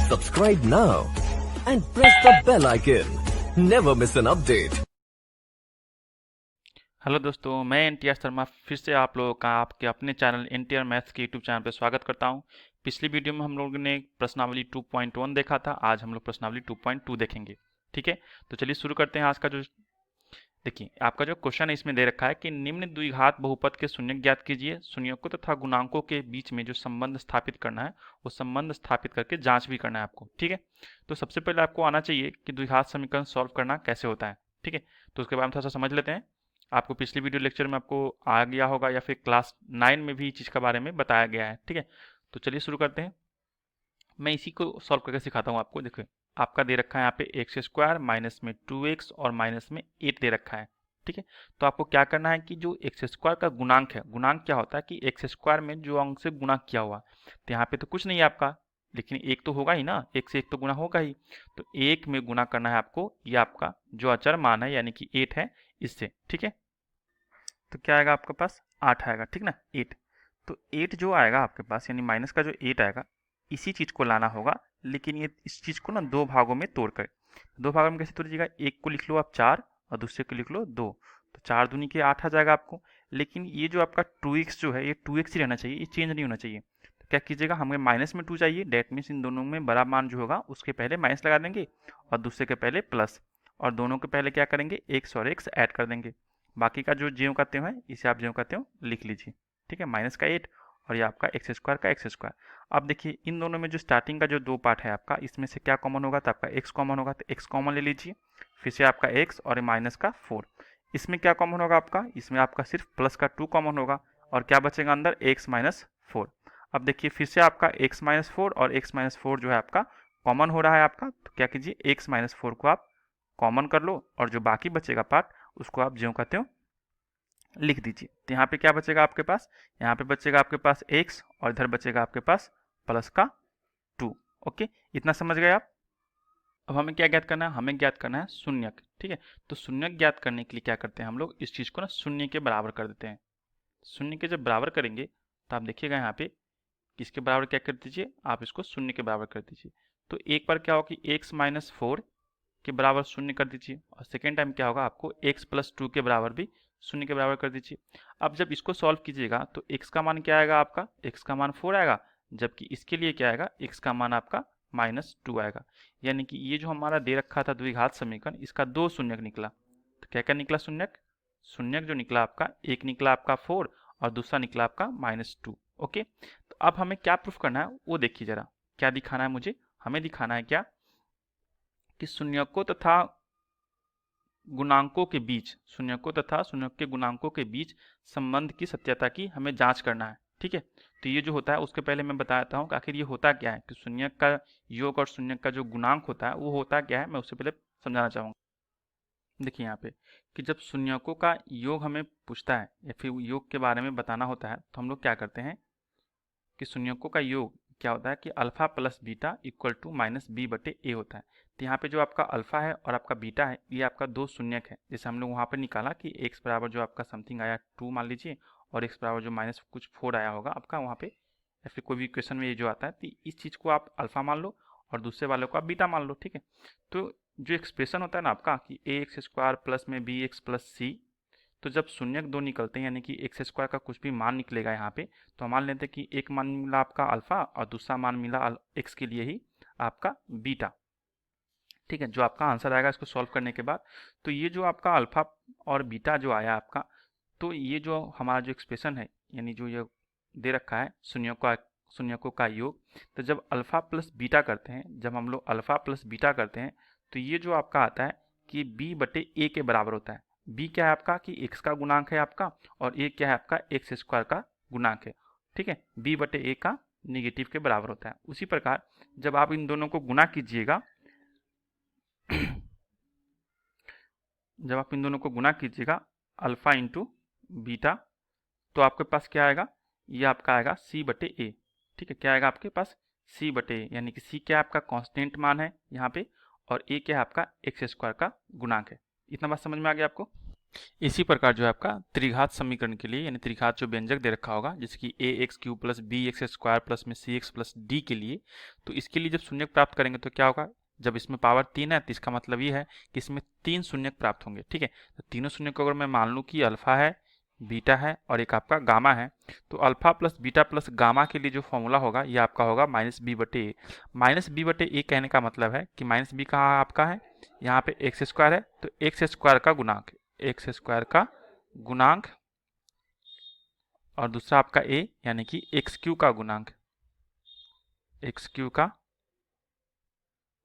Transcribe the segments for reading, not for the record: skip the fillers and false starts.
Subscribe now and press the bell icon. Never miss an update. Hello दोस्तों, मैं एनटीआर शर्मा फिर से आप लोगों का आपके अपने चैनल एनटीआर मैथ्स के यूट्यूब चैनल पर स्वागत करता हूं। पिछली वीडियो में हम लोगों ने प्रश्नावली 2.1 देखा था। आज हम लोग प्रश्नावली 2.2 देखेंगे। ठीक है, तो चलिए शुरू करते हैं आज का। जो देखिए, आपका जो क्वेश्चन है इसमें दे रखा है कि निम्न द्विघात बहुपद के शून्यक ज्ञात कीजिए। शून्यकों तथा गुणांकों के बीच में जो संबंध स्थापित करना है वो संबंध स्थापित करके जांच भी करना है आपको। ठीक है, तो सबसे पहले आपको आना चाहिए कि द्विघात समीकरण सॉल्व करना कैसे होता है। ठीक है, तो उसके बारे में थोड़ा सा समझ लेते हैं। आपको पिछली वीडियो लेक्चर में आपको आ गया होगा या फिर क्लास 9 में भी चीज़ के बारे में बताया गया है। ठीक है, तो चलिए शुरू करते हैं। मैं इसी को सॉल्व करके सिखाता हूँ आपको। देखिए, आपका दे रखा है यहाँ पे एक्स स्क्वायर माइनस में 2x और माइनस में 8 दे रखा है। ठीक है, तो आपको क्या करना है कि जो एक्स स्क्वायर का गुणांक है, गुणांक क्या होता है कि एक्स स्क्वायर में जो अंक से गुणा किया हुआ, तो यहाँ पे तो कुछ नहीं है आपका, लेकिन एक तो होगा ही ना, एक से एक तो गुणा होगा ही। तो एक में गुणा करना है आपको, ये आपका जो अचर मान है यानी कि 8 है इससे। ठीक है, तो क्या आएगा आपके पास 8 आएगा। ठीक ना, 8। तो 8 जो आएगा आपके पास यानी माइनस का जो 8 आएगा, इसी चीज़ को लाना होगा। लेकिन ये इस चीज़ को ना दो भागों में तोड़ कर, दो भागों में कैसे तोड़िएगा, एक को लिख लो आप 4 और दूसरे को लिख लो 2, तो 4 दूनी के 8 आ जाएगा आपको। लेकिन ये जो आपका 2x जो है ये 2x ही रहना चाहिए, ये चेंज नहीं होना चाहिए। तो क्या कीजिएगा, हमें माइनस में 2 चाहिए, डेट मीन्स इन दोनों में बड़ा मान जो होगा उसके पहले माइनस लगा देंगे और दूसरे के पहले प्लस, और दोनों के पहले क्या करेंगे, एक्स और एक्स ऐड कर देंगे। बाकी का जो ज्यों का त्यों है इसे आप ज्यों का त्यों लिख लीजिए। ठीक है, माइनस का 8 और ये आपका एक्स स्क्वायर का एक्स स्क्वायर। अब देखिए, इन दोनों में जो स्टार्टिंग का जो दो पार्ट है आपका, इसमें से क्या कॉमन होगा, तो आपका एक्स कॉमन होगा, तो एक्स कॉमन ले लीजिए। फिर से आपका एक्स और माइनस का 4। इसमें क्या कॉमन होगा आपका, इसमें आपका सिर्फ प्लस का 2 कॉमन होगा और क्या बचेगा अंदर, एक्स माइनस 4। अब देखिए फिर से आपका एक्स माइनस 4 और एक्स माइनस 4 जो है आपका कॉमन हो रहा है आपका, तो क्या कीजिए एक्स माइनस 4 को आप कॉमन कर लो और जो बाकी बचेगा पार्ट उसको आप ज्यों का त्यों लिख दीजिए। तो यहाँ पे क्या बचेगा आपके पास, यहाँ पे बचेगा आपके पास x और इधर बचेगा आपके पास प्लस का 2। ओके, इतना समझ गए आप। अब हमें क्या ज्ञात करना है, हमें ज्ञात करना है शून्यक। ठीक है, तो शून्यक ज्ञात करने के लिए क्या करते हैं हम लोग, इस चीज़ को ना शून्य के बराबर कर देते हैं। शून्य के जब बराबर करेंगे तो आप देखिएगा यहाँ पे किसके बराबर क्या कर दीजिए, आप इसको शून्य के बराबर कर दीजिए। तो एक बार क्या होगा कि एक्स माइनस 4 के बराबर शून्य कर दीजिए और सेकेंड टाइम क्या होगा, आपको x प्लस 2 के बराबर भी शून्य के बराबर कर दीजिए। अब जब इसको सॉल्व कीजिएगा तो x का मान क्या आएगा आपका, x का मान 4 आएगा, जबकि इसके लिए क्या आएगा, x का मान आपका -2 आएगा। यानी कि ये जो हमारा दे रखा था द्विघात समीकरण, इसका दो शून्यक निकला। तो क्या क्या निकला शून्यक, शून्यक जो निकला आपका, एक निकला आपका 4 और दूसरा निकला आपका -2। ओके, तो अब हमें क्या प्रूफ करना है वो देखिए जरा, क्या दिखाना है मुझे, हमें दिखाना है क्या कि शून्यकों तथा गुणांकों के बीच, शून्यकों तथा शून्यक के गुणांकों के बीच संबंध की सत्यता की हमें जांच करना है। ठीक है, तो ये जो होता है उसके पहले मैं बताता हूँ कि आखिर ये होता क्या है, कि शून्यक का योग और शून्यक का जो गुणांक होता है वो होता क्या है, मैं उससे पहले समझाना चाहूँगा। देखिए यहाँ पे कि जब शून्यकों का योग हमें पूछता है या फिर योग के बारे में बताना होता है तो हम लोग क्या करते हैं कि शून्यकों का योग क्या होता है कि alpha plus beta equal to minus B बटे ए होता है। तो यहाँ पे जो आपका अल्फा है और आपका बीटा है ये आपका दो शून्यक है। जैसे हम लोग वहाँ पे निकाला कि एक्स बराबर जो आपका समथिंग आया 2 मान लीजिए और एक्स बराबर जो माइनस कुछ 4 आया होगा आपका वहाँ पे, या फिर कोई भी इक्वेशन में ये जो आता है, तो इस चीज़ को आप अल्फा मान लो और दूसरे वाले को आप बीटा मान लो। ठीक है, तो जो एक्सप्रेशन होता है ना आपका कि ए एक्स स्क्वायर प्लस में बी एक्स प्लस सी, तो जब शून्यक दो निकलते हैं यानी कि एक्स स्क्वायर का कुछ भी मान निकलेगा यहाँ पे, तो हम मान लेते हैं कि एक मान मिला आपका अल्फा और दूसरा मान मिला एक्स के लिए ही आपका बीटा। ठीक है, जो आपका आंसर आएगा इसको सॉल्व करने के बाद, तो ये जो आपका अल्फा और बीटा जो आया आपका, तो ये जो हमारा जो एक्सप्रेशन है यानी जो ये दे रखा है शून्यकों का योग, तो जब अल्फा प्लस बीटा करते हैं, जब हम लोग अल्फा प्लस बीटा करते हैं तो ये जो आपका आता है कि b बटे ए के बराबर होता है। b क्या है आपका कि x का गुणांक है आपका और a क्या है आपका एक्स स्क्वायर का गुणांक है। ठीक है, b बटे ए का निगेटिव के बराबर होता है। उसी प्रकार जब आप इन दोनों को गुना कीजिएगा जब आप इन दोनों को गुना कीजिएगा अल्फा इंटू बीटा, तो आपके पास क्या आएगा, ये आपका आएगा सी बटे ए। ठीक है, क्या आएगा आपके पास सी बटे ए, यानी कि सी क्या आपका कांस्टेंट मान है यहाँ पे और ए क्या है आपका एक्स स्क्वायर का गुणांक है। इतना बात समझ में आ गया आपको। इसी प्रकार जो है आपका त्रिघात समीकरण के लिए यानी त्रिघात जो व्यंजक दे रखा होगा जैसे कि a x cube plus b x square plus में सी एक्स प्लस डी के लिए, तो इसके लिए जब शून्यक प्राप्त करेंगे तो क्या होगा, जब इसमें पावर 3 है तो इसका मतलब ये है कि इसमें 3 शून्यक प्राप्त होंगे। ठीक है, तो तीनों शून्यक को अगर मैं मान लूँ कि अल्फा है, बीटा है और एक आपका गामा है, तो alpha plus beta plus gamma के लिए जो फॉर्मूला होगा ये आपका होगा माइनस बी बटे ए। माइनस बी बटे ए कहने का मतलब है कि माइनस बी कहाँ आपका है, यहाँ पे एक्स स्क्वायर है, तो एक्स स्क्वायर का गुणांक, एक्स स्क्वायर का गुणांक और दूसरा आपका ए यानी कि एक्स क्यू का गुणांक, एक्स क्यू का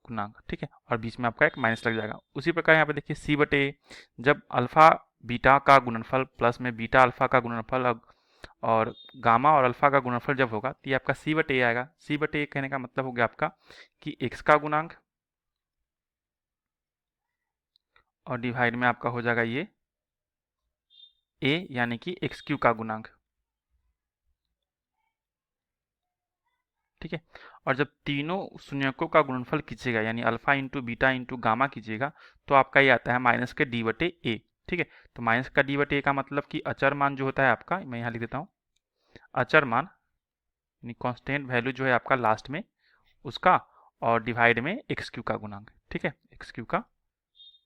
गुणांक। ठीक है, और बीच में आपका एक माइनस लग जाएगा। उसी प्रकार यहाँ पे देखिए सी बटे, जब अल्फा बीटा का गुणनफल प्लस में बीटा अल्फा का गुणनफल और गामा और अल्फा का गुणनफल जब होगा तो ये आपका सी बटे ए आएगा। सी बटे ए कहने का मतलब हो गया आपका कि एक्स का गुणांक और डिवाइड में आपका हो जाएगा ये ए यानी कि एक्स क्यू का गुणांक। ठीक है, और जब तीनों शून्यकों का गुणनफल कीजिएगा यानी alpha into beta into gamma कीजिएगा तो आपका ये आता है माइनस के डी बटे ए। ठीक है, तो माइनस का डी बटे ए का मतलब कि अचर मान जो होता है आपका, मैं यहाँ लिख देता हूँ, अचर मान यानी कांस्टेंट वैल्यू जो है आपका लास्ट में उसका, और डिवाइड में एक्स क्यू का गुणांक। ठीक है, एक्स क्यू का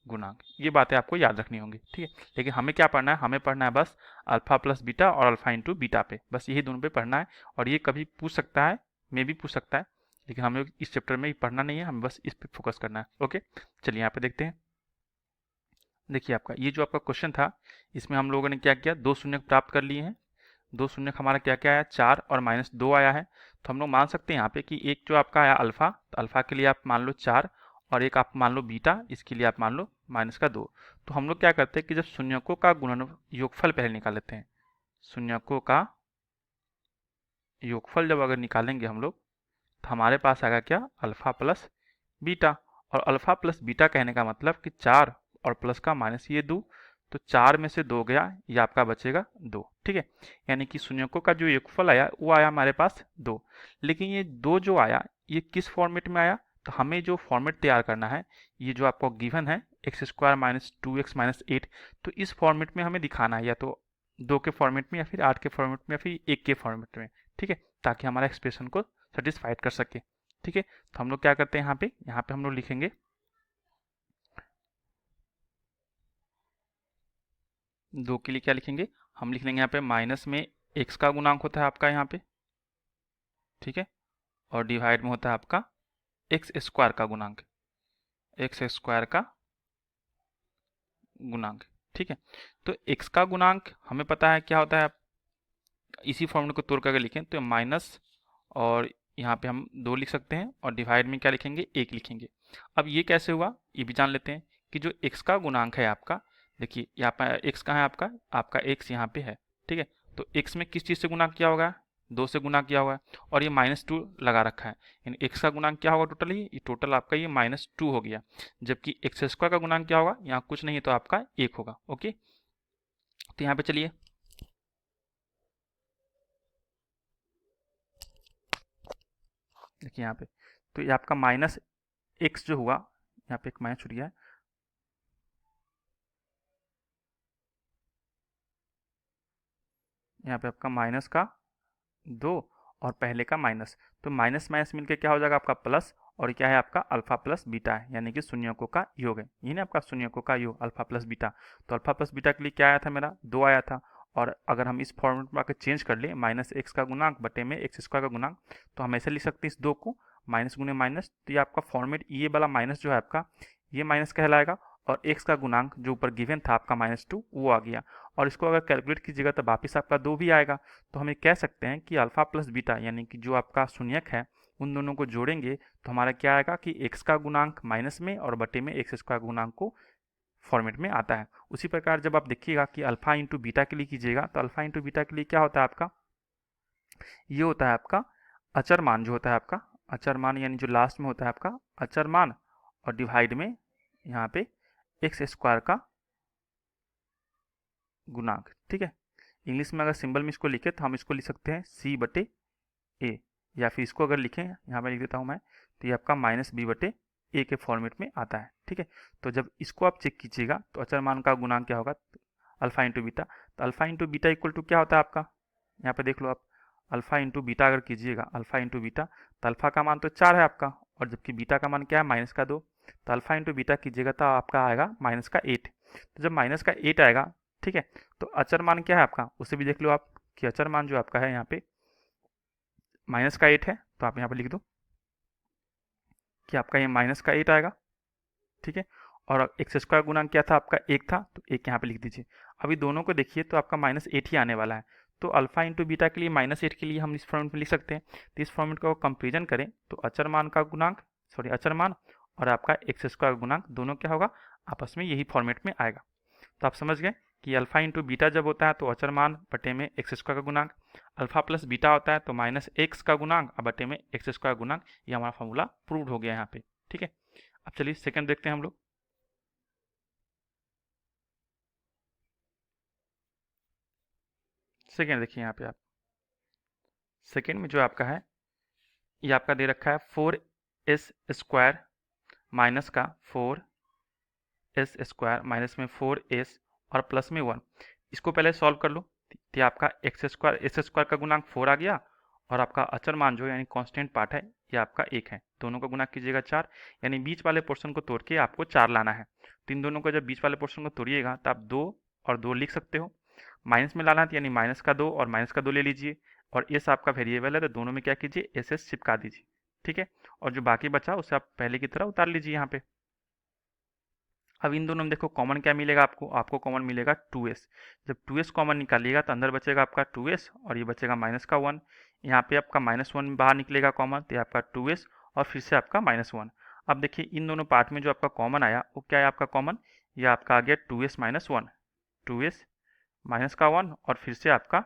गुणांक, ये बातें आपको याद रखनी होंगी। ठीक है, लेकिन हमें क्या पढ़ना है, हमें पढ़ना है बस अल्फा प्लस बीटा और अल्फा इंटू बीटा पे, बस यही दोनों पे पढ़ना है। और ये कभी पूछ सकता है, मे भी पूछ सकता है, लेकिन हमें इस चैप्टर में पढ़ना नहीं है, हमें बस इस पे फोकस करना है। ओके, चलिए यहाँ पे देखते हैं। देखिए आपका ये जो आपका क्वेश्चन था इसमें हम लोगों ने क्या किया, दो शून्यक प्राप्त कर लिए हैं। दो शून्यक हमारा क्या क्या आया, 4 और -2 आया है। तो हम लोग मान सकते हैं यहाँ पे कि एक जो आपका आया अल्फा, तो अल्फा के लिए आप मान लो 4 और एक आप मान लो बीटा, इसके लिए आप मान लो -2। तो हम लोग क्या करते हैं कि जब शून्यकों का गुणन योगफल पहले निकाल लेते हैं, शून्यकों का योगफल जब अगर निकालेंगे हम लोग तो हमारे पास आएगा क्या, अल्फा प्लस बीटा। और अल्फा प्लस बीटा कहने का मतलब कि 4 और प्लस का माइनस ये 2, तो 4 में से 2 गया, ये आपका बचेगा 2। ठीक है, यानी कि शून्यकों का जो योगफल आया वो आया हमारे पास 2। लेकिन ये 2 जो आया ये किस फॉर्मेट में आया, तो हमें जो फॉर्मेट तैयार करना है, ये जो आपको गिवन है x square minus 2x minus 8, तो इस फॉर्मेट में हमें दिखाना है, या तो 2 के फॉर्मेट में या फिर 8 के फॉर्मेट में या फिर 1 के फॉर्मेट में। ठीक है, ताकि हमारा एक्सप्रेशन को सेटिस्फाइड कर सके। ठीक है, तो हम लोग क्या करते हैं यहाँ पे हम लोग लिखेंगे 2 के लिए क्या लिखेंगे, हम लिख लेंगे यहाँ पे माइनस में x का गुणांक होता है आपका यहाँ पे। ठीक है, और डिवाइड में होता है आपका एक्स स्क्वायर का गुणांक, एक्स स्क्वायर का गुणांक। ठीक है, तो x का गुणांक हमें पता है क्या होता है, इसी फॉर्मूले को तोड़ करके लिखें तो माइनस, और यहाँ पे हम 2 लिख सकते हैं और डिवाइड में क्या लिखेंगे, 1 लिखेंगे। अब ये कैसे हुआ ये भी जान लेते हैं कि जो x का गुणांक है आपका, देखिए यहाँ पर x कहाँ है आपका, आपका x यहाँ पे है। ठीक है, तो x में किस चीज़ से गुणा किया होगा, 2 से गुणा किया हुआ है, और ये -2 लगा रखा है, यानी x का गुणांक क्या होगा टोटल, ये टोटल आपका ये -2 हो गया। जबकि एक्स स्क्वायर का गुणांक क्या होगा, यहाँ कुछ नहीं है तो आपका 1 होगा। ओके, तो यहाँ पे चलिए देखिए यहाँ पे, तो ये आपका -x जो हुआ, यहाँ पे एक माइनस छूट गया है, यहाँ पे आपका माइनस का 2 और पहले का माइनस, तो माइनस माइनस मिलके क्या हो जाएगा आपका प्लस, और क्या है आपका अल्फा प्लस बीटा है, यानी कि शून्यकों का योग है, ये ना आपका शून्यकों का योग अल्फा प्लस बीटा। तो अल्फा प्लस बीटा के लिए क्या आया था मेरा, 2 आया था, और अगर हम इस फॉर्मेट में आकर चेंज कर ले -x का गुणांक बटे में एक्स स्क्वायर का गुणांक, तो हम ऐसे लिख सकते हैं इस 2 को माइनस गुने माइनस, तो ये आपका फॉर्मेट, ये वाला माइनस जो है आपका ये माइनस कहलाएगा, और x का गुणांक जो ऊपर गिवन था आपका -2 वो आ गया, और इसको अगर कैलकुलेट कीजिएगा तो वापिस आपका 2 भी आएगा। तो हमें कह सकते हैं कि अल्फा प्लस बीटा यानी कि जो आपका शून्यक है उन दोनों को जोड़ेंगे तो हमारा क्या आएगा कि x का गुणांक माइनस में और बटे में एक्स स्क्वायर गुणांक को फॉर्मेट में आता है। उसी प्रकार जब आप देखिएगा कि अल्फा इंटू बीटा के लिए कीजिएगा तो अल्फा इंटू बीटा के लिए क्या होता है आपका, ये होता है आपका अचर मान जो होता है आपका, अचर मान यानी जो लास्ट में होता है आपका अचर मान, और डिवाइड में यहाँ पे एक्स स्क्वायर का गुणांक। ठीक है, इंग्लिश में अगर सिंबल में इसको लिखे तो हम इसको लिख सकते हैं सी बटे ए, या फिर इसको अगर लिखें यहाँ पे लिख देता हूँ मैं, तो ये आपका -b बटे ए के फॉर्मेट में आता है। ठीक है, तो जब इसको आप चेक कीजिएगा तो अचर मान का गुणांक क्या होगा, अल्फा इंटू बीटा। तो alpha into beta equal to क्या होता है आपका, यहाँ पे देख लो आप, अल्फा इंटू बीटा अगर कीजिएगा, अल्फा इंटू बीटा, तो अल्फा का मान तो 4 है आपका, और जबकि बीटा का मान क्या है -2, तो अल्फा इंटू बीटा कीजिएगा तो आपका आएगा -8। तो जब -8 आएगा, ठीक है, तो अचर मान क्या है आपका, उसे भी देख लो आप कि अचर मान जो आपका है यहाँ पे -8 है, तो आप यहाँ पे लिख दो कि आपका ये -8 आएगा, ठीक है। और एक्स स्क्वायर गुणांक क्या था आपका, 1 था, तो 1 यहाँ पे लिख दीजिए। अभी दोनों को देखिए तो आपका -8 ही आने वाला है, तो अल्फा इंटू बीटा के लिए -8 के लिए हम इस फॉर्मेट में लिख सकते हैं। तो इस फॉर्मेट का कंपेरिजन करें तो अचर मान का गुणांक, सॉरी अचर मान और आपका एक्स स्क्वायर गुणांक दोनों क्या होगा, आपस में यही फॉर्मेट में आएगा। तो आप समझ गए कि अल्फा इंटू बीटा जब होता है तो अचर मान बटे में एक्स स्क्वायर का गुणांक, अल्फा प्लस बीटा होता है तो -x का गुणांक और बटे में एक्स स्क्वायर गुणांक। ये हमारा फॉर्मूला प्रूव हो गया यहाँ पे, ठीक है। अब चलिए सेकंड देखते हैं हम लोग। सेकेंड देखिए यहाँ पे आप, सेकेंड में जो आपका है ये आपका दे रखा है 4s स्क्वायर माइनस का 4s स्क्वायर माइनस में 4s और प्लस में 1। इसको पहले सॉल्व कर लो, तो आपका एक्स स्क्वायर एस स्क्वायर का गुणांक 4 आ गया, और आपका अचर मान जो यानी कांस्टेंट पार्ट है ये आपका 1 है। दोनों का गुणा कीजिएगा 4, यानी बीच वाले पोर्शन को तोड़ के आपको 4 लाना है। तो इन दोनों को जब बीच वाले पोर्शन को तोड़िएगा तो आप 2 और 2 लिख सकते हो। माइनस में लाना है यानी -2 और -2 ले लीजिए, और एस आपका वेरिएबल है तो दोनों में क्या कीजिए एस चिपका दीजिए, ठीक है। और जो बाकी बचा उसे आप पहले की तरह उतार लीजिए यहाँ पे। अब इन दोनों में देखो कॉमन क्या मिलेगा आपको, आपको कॉमन मिलेगा 2s। जब 2s कॉमन निकालिएगा तो अंदर बचेगा आपका 2s और ये बचेगा -1। यहाँ पे आपका -1 बाहर निकलेगा कॉमन, तो आपका 2s और फिर से आपका -1। अब देखिए इन दोनों पार्ट में जो आपका कॉमन आया वो क्या है आपका कॉमन, ये आपका आ गया 2s - 1, 2s माइनस का 1 और फिर से आपका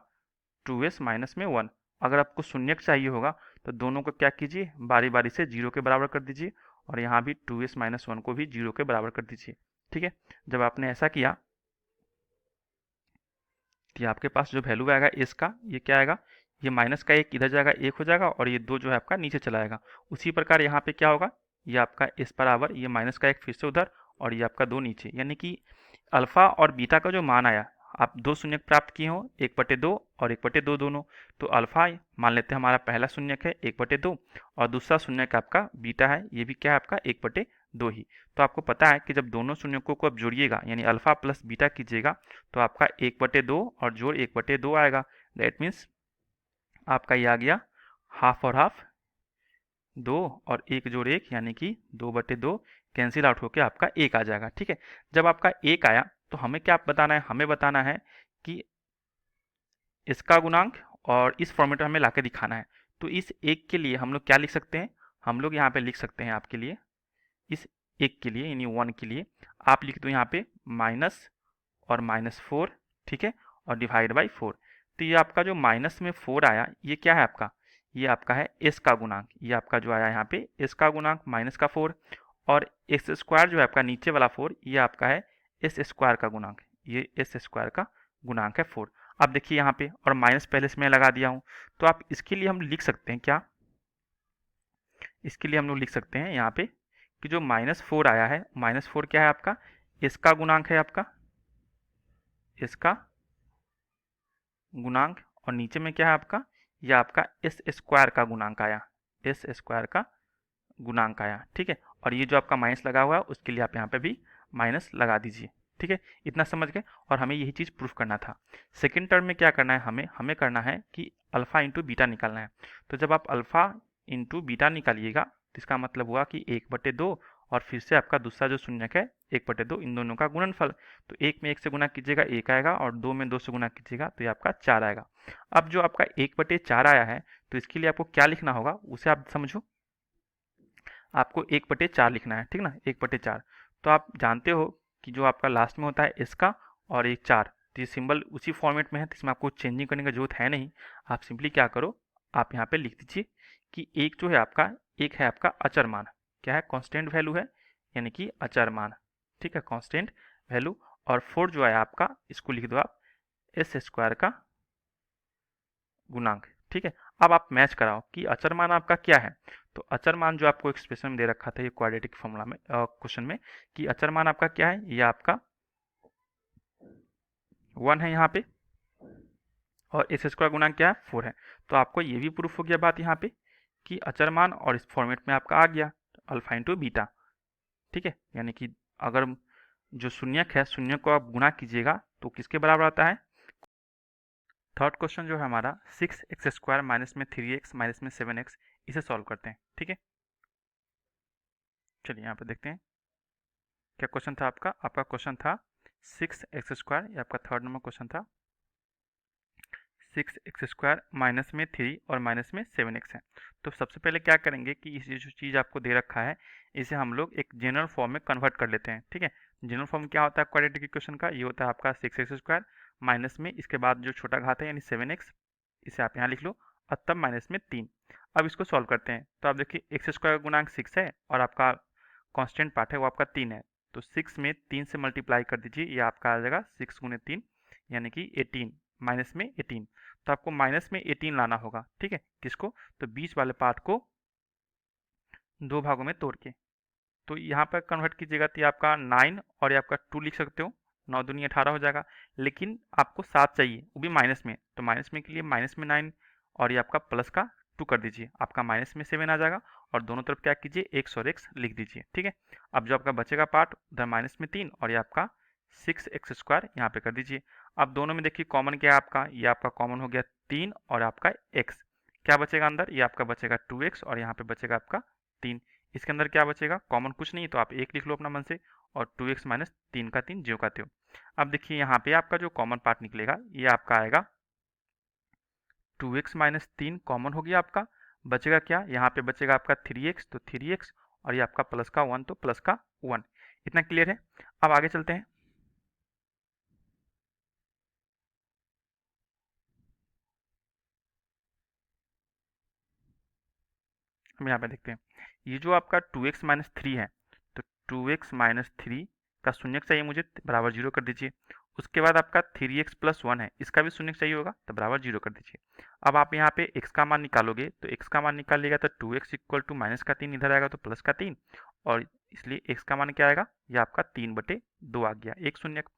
2s माइनस में 1। अगर आपको शून्यक चाहिए होगा तो दोनों को क्या कीजिए बारी बारी से 0 के बराबर कर दीजिए, और यहाँ भी 2s - 1 को भी 0 के बराबर कर दीजिए, ठीक है। जब आपने ऐसा किया तो आपके पास जो वैल्यू आएगा इस का, ये क्या आएगा, ये माइनस का 1 इधर जाएगा 1 हो जाएगा, और ये 2 जो है आपका नीचे चला जाएगा। उसी प्रकार यहाँ पे क्या होगा, ये आपका इस बराबर ये माइनस का 1 फिर से उधर, और ये आपका 2 नीचे, यानी कि अल्फा और बीटा का जो मान आया, आप 2 शून्यक प्राप्त किए हो, 1/2 और 1/2 दोनों। तो अल्फा मान लेते हैं हमारा पहला शून्यक है 1/2, और दूसरा शून्यक आपका बीटा है, ये भी क्या है आपका 1/2 ही। तो आपको पता है कि जब दोनों शून्यकों को आप जोड़िएगा यानी अल्फा प्लस बीटा कीजिएगा तो आपका 1/2 और जोड़ 1/2 आएगा। दैट मीन्स आपका ये आ गया हाफ और हाफ 2 और 1 जोड़ 1 यानी कि 2/2 कैंसिल आउट होकर आपका 1 आ जाएगा, ठीक है। जब आपका 1 आया तो हमें क्या बताना है, हमें बताना है कि इसका गुणांक और इस फॉर्मेट में हमें लाके दिखाना है। तो इस 1 के लिए हम लोग क्या लिख सकते हैं, हम लोग यहाँ पे लिख सकते हैं आपके लिए, इस 1 के लिए यानी 1 के लिए आप लिख दो यहाँ पे माइनस और -4, ठीक है, और डिवाइड बाई 4। तो ये आपका जो माइनस में 4 आया ये क्या है आपका, ये आपका है एस का गुणांक, ये आपका जो आया यहाँ पे एस का गुणांक माइनस का 4, और एक्स स्क्वायर जो है आपका नीचे वाला 4 ये आपका है एस स्क्वायर का गुणांक, ये एस स्क्वायर का गुणांक है 4। अब देखिए यहाँ पे और माइनस पहले से मैं लगा दिया हूँ, तो आप इसके लिए हम लिख सकते हैं क्या, इसके लिए हम लोग लिख सकते हैं यहाँ पे कि जो -4 आया है, -4 क्या है आपका इसका गुणांक है, आपका इसका गुणांक, और नीचे में क्या है आपका ये आपका एस स्क्वायर का गुणांक आया, एस स्क्वायर का गुणांक आया, ठीक है। और ये जो आपका माइनस लगा हुआ है उसके लिए आप यहाँ पे भी माइनस लगा दीजिए, ठीक है। इतना समझ गए, और हमें यही चीज़ प्रूफ करना था। सेकेंड टर्म में क्या करना है, हमें करना है कि अल्फा इंटू बीटा निकालना है। तो जब आप अल्फा इंटू बीटा निकालिएगा तो इसका मतलब हुआ कि 1/2 और फिर से आपका दूसरा जो शून्यक है 1/2, इन दोनों का गुणनफल। तो 1 में 1 से गुना कीजिएगा 1 आएगा, और 2 में 2 से गुना कीजिएगा तो ये आपका 4 आएगा। अब जो आपका 1/4 आया है तो इसके लिए आपको क्या लिखना होगा उसे आप समझो, आपको 1/4 लिखना है, ठीक ना, 1/4। तो आप जानते हो कि जो आपका लास्ट में होता है इसका और एक 4, तो ये सिंबल उसी फॉर्मेट में है, तो इसमें आपको चेंजिंग करने की जरूरत है नहीं। आप सिंपली क्या करो, आप यहाँ पे लिख दीजिए कि एक जो है आपका, एक है आपका अचर मान, क्या है कांस्टेंट वैल्यू है, यानी कि अचर मान, ठीक है, कांस्टेंट वैल्यू। और 4 जो है आपका, इसको लिख दो आप एस स्क्वायर का गुणांक, ठीक है। अब आप मैच कराओ कि अचर मान आपका क्या है। तो अचर मान जो आपको एक्सप्रेशन में दे रखा था ये क्वाड्रेटिक फॉर्मूला में क्वेश्चन में, कि अचर मान आपका क्या है, ये आपका 1 है यहाँ पे और एक्स स्क्वायर गुणांक क्या है 4 है। तो आपको ये भी प्रूफ हो गया बात यहाँ पे कि अचर मान और इस फॉर्मेट में आपका आ गया अल्फा इंटू बीटा। ठीक है, यानी कि अगर जो शून्यक है शून्य को आप गुणा कीजिएगा तो किसके बराबर आता है। थर्ड क्वेश्चन जो है हमारा 6x² माइनस में 3x माइनस में 7x, इसे सॉल्व करते हैं। ठीक है, चलिए यहाँ पे देखते हैं क्या क्वेश्चन था आपका। आपका क्वेश्चन था 6x², ये आपका थर्ड नंबर क्वेश्चन था। 6x² माइनस में 3 और माइनस में 7x है। तो सबसे पहले क्या करेंगे कि इस जो चीज़ आपको दे रखा है इसे हम लोग एक जनरल फॉर्म में कन्वर्ट कर लेते हैं। ठीक है, जनरल फॉर्म क्या होता है क्वाड्रेटिक इक्वेशन का, ये होता है आपका 6x² माइनस में इसके बाद जो छोटा घात है यानी 7x, इसे आप यहाँ लिख लो और तब माइनस में 3। अब इसको सॉल्व करते हैं तो आप देखिए x² का गुणांक 6 है और आपका कांस्टेंट पार्ट है वो आपका 3 है। तो 6 में 3 से मल्टीप्लाई कर दीजिए, ये आपका आ जाएगा 6 गुणे 3 यानी कि 18 माइनस में 18। तो आपको माइनस में 18 लाना होगा। ठीक है, किसको, तो बीच वाले पार्ट को दो भागों में तोड़ के। तो यहाँ पर कन्वर्ट कीजिएगा तो ये आपका 9 और ये आपका 2 लिख सकते हो, 9 दूनी 18 हो जाएगा। लेकिन आपको 7 चाहिए वो भी माइनस में, तो माइनस में के लिए माइनस में 9 और ये आपका प्लस का 2 कर दीजिए, आपका माइनस में 7 आ जाएगा। और दोनों तरफ क्या कीजिए x और x लिख दीजिए। ठीक है, अब जो आपका बचेगा पार्ट उधर माइनस में 3 और ये आपका 6x² यहाँ पे कर दीजिए। अब दोनों में देखिए कॉमन क्या है आपका, ये आपका कॉमन हो गया 3 और आपका x, क्या बचेगा अंदर, ये आपका बचेगा 2x और यहाँ पे बचेगा आपका 3। इसके अंदर क्या बचेगा, कॉमन कुछ नहीं है तो आप 1 लिख लो अपना मन से और 2x माइनस 3 का 3 ज्यों का त्यों। अब देखिए यहाँ पे आपका जो कॉमन पार्ट निकलेगा ये आपका आएगा 2x माइनस 3 कॉमन हो गया आपका, बचेगा क्या, यहाँ पे बचेगा आपका 3x, तो 3x और ये आपका प्लस का 1 तो प्लस का 1। इतना क्लियर है। अब आगे चलते हैं। हम यहाँ पे देखते हैं ये जो आपका 2x माइनस 3 है, तो 2x माइनस 3 का शून्यक चाहिए मुझे, बराबर 0 कर दीजिए। उसके बाद आपका 3x प्लस 1 है, इसका भी शून्यक चाहिए होगा तो बराबर 0 कर दीजिए। अब आप यहाँ पे x का मान निकालोगे तो x का मान निकालिएगा तो 2x इक्वल टू माइनस का 3 इधर आएगा तो प्लस का 3 और इसलिए x का मान क्या आएगा, ये आपका 3/2 आ गया एक शून्यक।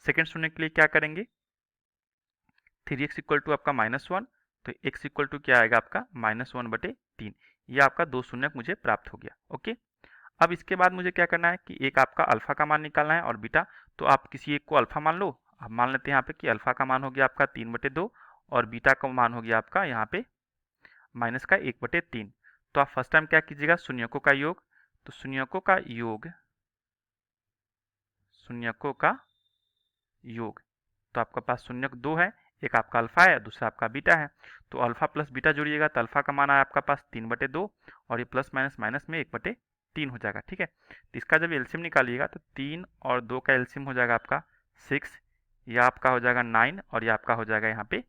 सेकेंड शून्यक के लिए क्या करेंगे, 3x इक्वल टू आपका -1, तो x इक्वल टू क्या आएगा आपका -1/3। ये आपका दो शून्यक मुझे प्राप्त हो गया। ओके, अब इसके बाद मुझे क्या करना है कि एक आपका अल्फा का मान निकालना है और बीटा। तो आप किसी एक को अल्फा मान लो, अब मान लेते हैं यहाँ पे कि अल्फा का मान हो गया आपका 3/2 और बीटा का मान हो गया आपका यहाँ पे माइनस का 1/3। तो आप फर्स्ट टाइम क्या कीजिएगा, शून्यकों का योग, तो शून्यकों का योग, शून्यकों का योग, तो आपके पास शून्यक 2 है, एक आपका अल्फा है दूसरा आपका बीटा है। तो अल्फा प्लस बीटा जोड़िएगा तो अल्फा का मान आया आपका पास 3/2 और ये प्लस माइनस माइनस में 1/3 हो जाएगा। ठीक है, तो इसका जब एलसीएम निकालिएगा तो 3 और 2 का एलसीएम हो जाएगा आपका 6, ये आपका हो जाएगा 9 और ये आपका हो जाएगा यहाँ पे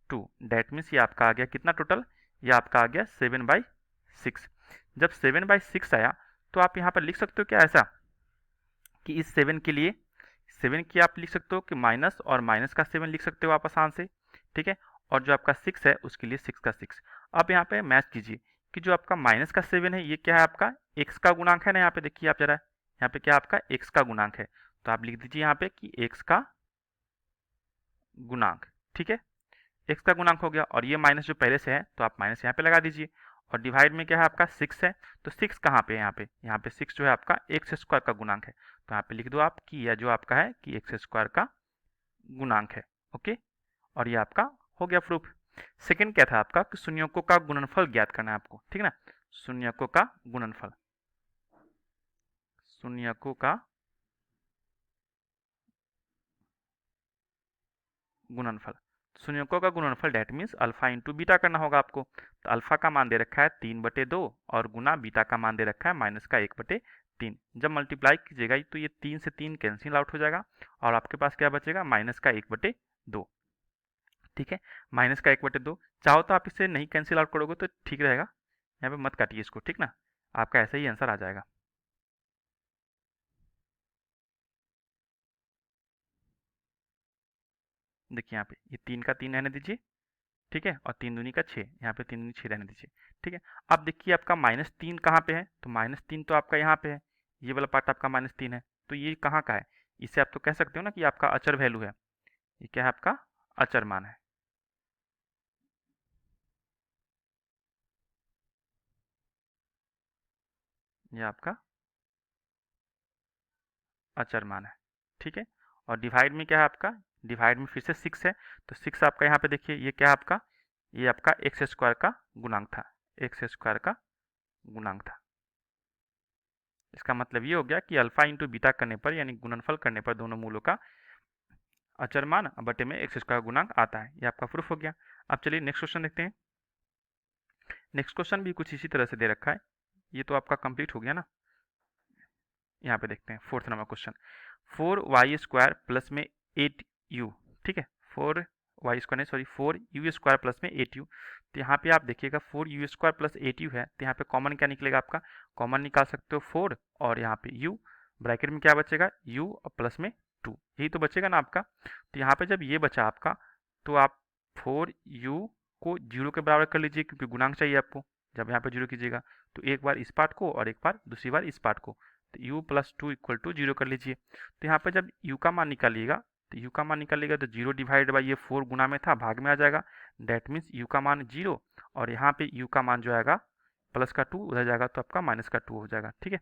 2। डैट मीन्स ये आपका आ गया कितना टोटल, ये आपका आ गया 7/6। जब 7/6 आया तो आप यहाँ पर लिख सकते हो क्या ऐसा कि इस 7 के लिए 7 की आप लिख सकते हो कि माइनस और माइनस का 7 लिख सकते हो आप आसान से। ठीक है, और जो आपका 6 है उसके लिए 6 का 6। अब यहाँ पे मैच कीजिए कि जो आपका माइनस का 7 है ये क्या है आपका x का गुणांक है ना, यहाँ पे देखिए आप जरा, यहाँ पे क्या आपका x का गुणांक है, तो आप लिख दीजिए यहाँ पे कि x का गुणांक। ठीक है, x का गुणांक हो गया और ये माइनस जो पहले से है तो आप माइनस यहाँ पे लगा दीजिए और डिवाइड में क्या है आपका 6 है, तो 6 कहाँ पे है, यहाँ पे 6 जो है आपका x² का गुणांक है, तो यहाँ पे लिख दो आप कि यह जो आपका है कि x² का गुणांक है। ओके, और ये आपका हो गया प्रूफ। सेकंड क्या था आपका कि शून्यकों का गुणनफल ज्ञात करना है आपको। ठीक है ना, शून्यकों का गुणनफल, शून्यकों का गुणनफल, शून्यकों का गुणनफल that means alpha into beta करना होगा आपको। तो अल्फा का मान दे रखा है 3/2 और गुना बीटा का मान दे रखा है माइनस का 1/3। जब मल्टीप्लाई कीजिएगा तो ये 3 से 3 कैंसिल आउट हो जाएगा और आपके पास क्या बचेगा माइनस का 1/2। ठीक है, माइनस का 1/2, चाहो तो आप इसे नहीं कैंसिल आउट करोगे तो ठीक रहेगा, यहाँ पे मत काटिए इसको। ठीक ना, आपका ऐसा ही आंसर आ जाएगा। देखिए यहाँ पे ये 3 का 3 रहने दीजिए। ठीक है, और 3 दूनी का 6, यहाँ पे 3 दूनी 6 रहने दीजिए। ठीक है, अब देखिए आपका -3 कहाँ पे है, तो -3 तो आपका यहाँ पे है, ये वाला पार्ट आपका -3 है, तो ये कहाँ का है, इसे आप तो कह सकते हो ना कि आपका अचर वैल्यू है, ये क्या है आपका अचर मान है। ये आपका अचर मान है, ठीक है। और डिवाइड में क्या है आपका, डिवाइड में फिर से 6 है, तो 6 आपका यहाँ पे देखिए ये क्या है आपका, ये आपका एक्स स्क्वायर का गुणांक था, एक्स स्क्वायर का गुणांक था। इसका मतलब ये हो गया कि अल्फा इंटू बीटा करने पर यानी गुणनफल करने पर दोनों मूलों का अचर मान बटे में एक्स स्क्वायर गुणांक आता है। ये आपका प्रूफ हो गया। अब चलिए नेक्स्ट क्वेश्चन देखते हैं। नेक्स्ट क्वेश्चन भी कुछ इसी तरह से दे रखा है। ये तो आपका कंप्लीट हो गया ना। यहाँ पे देखते हैं fourth number question, 4y² plus में 8u, ठीक है, 4y² नहीं सॉरी 4u² प्लस में 8u। तो यहाँ पे आप देखिएगा 4u² प्लस 8u है, तो यहाँ पे कॉमन क्या निकलेगा आपका, कॉमन निकाल सकते हो 4 और यहाँ पे u, ब्रैकेट में क्या बचेगा u और प्लस में 2, यही तो बचेगा ना आपका। तो यहाँ पे जब ये बचा आपका, तो आप 4u को 0 के बराबर कर लीजिए, क्योंकि गुणांक चाहिए आपको। जब यहाँ पे 0 कीजिएगा तो एक बार इस पार्ट को और एक बार दूसरी बार इस पार्ट को, तो u प्लस 2 इक्वल टू 0 कर लीजिए। तो यहाँ पे जब u का मान निकालिएगा, तो u का मान निकालिएगा तो 0 डिवाइड बाई ये 4 गुना में था, भाग में आ जाएगा। डैट मीन्स u का मान 0 और यहाँ पे u का मान जो आएगा प्लस का 2 उधर जाएगा, तो आपका माइनस का 2 हो जाएगा, ठीक है।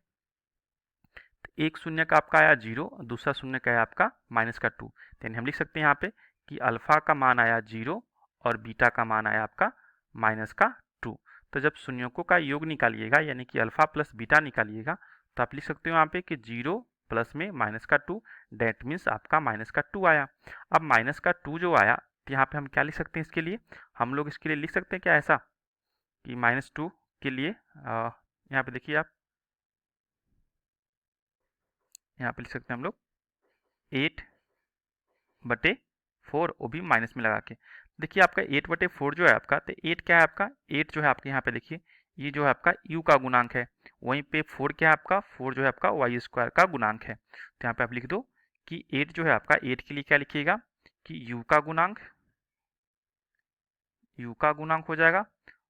तो एक शून्य का आपका आया 0, दूसरा शून्य का है आपका माइनस का 2, यानी हम लिख सकते हैं यहाँ पे कि अल्फा का मान आया 0 और बीटा का मान आया आपका माइनस का 2। तो जब शून्यों का योग निकालिएगा यानी कि अल्फा प्लस बीटा निकालिएगा, तो आप लिख सकते हो यहाँ पे कि 0 प्लस में माइनस का 2, डेट मीन्स आपका माइनस का 2 आया। अब माइनस का 2 जो आया, तो यहाँ पे हम क्या लिख सकते हैं इसके लिए, हम लोग इसके लिए लिख सकते हैं क्या ऐसा कि -2 के लिए यहाँ पे देखिए आप, यहाँ पे लिख सकते हैं हम लोग 8/4, वो भी माइनस में लगा के। देखिए आपका 8/4 जो है आपका, तो 8 क्या है आपका, 8 जो है आपके यहाँ पे देखिए ये जो है आपका u का गुणांक है, वहीं पे 4 क्या है आपका, 4 जो है आपका y² का गुणांक है। तो यहाँ पे आप लिख दो कि 8 जो है आपका, 8 के लिए क्या लिखिएगा कि u का गुणांक हो जाएगा,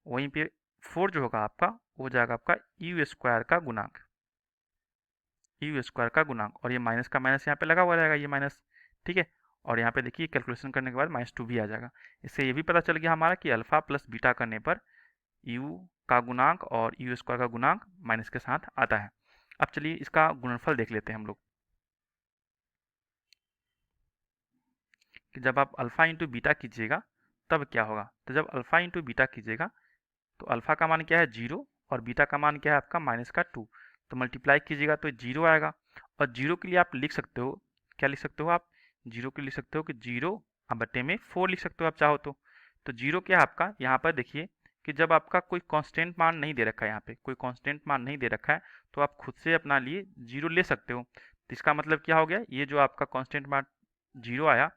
वहीं पे 4 जो होगा आपका वो हो जाएगा आपका u² का गुणांक, और ये माइनस का माइनस यहाँ पे लगा हुआ रहेगा, ये माइनस, ठीक है। और यहाँ पे देखिए कैलकुलेशन करने के बाद -2 भी आ जाएगा। इससे ये भी पता चल गया हमारा कि अल्फा प्लस बीटा करने पर u का गुणांक और u² का गुणांक माइनस के साथ आता है। अब चलिए इसका गुणनफल देख लेते हैं हम लोग कि जब आप अल्फा इंटू बीटा कीजिएगा तब क्या होगा। तो जब अल्फा इंटू बीटा कीजिएगा तो अल्फा का मान क्या है 0 और बीटा का मान क्या है आपका माइनस का 2, तो मल्टीप्लाई कीजिएगा तो 0 आएगा। और 0 के लिए आप लिख सकते हो, क्या लिख सकते हो आप, 0 के लिए लिख सकते हो कि 0 बटे में 4 लिख सकते हो आप चाहो तो 0 क्या है आपका, यहाँ पर देखिए कि जब आपका कोई कांस्टेंट मान नहीं दे रखा है, यहाँ पे कोई कांस्टेंट मान नहीं दे रखा है, तो आप खुद से अपना लिए 0 ले सकते हो। तो इसका मतलब क्या हो गया, ये जो आपका कांस्टेंट मान 0 आया,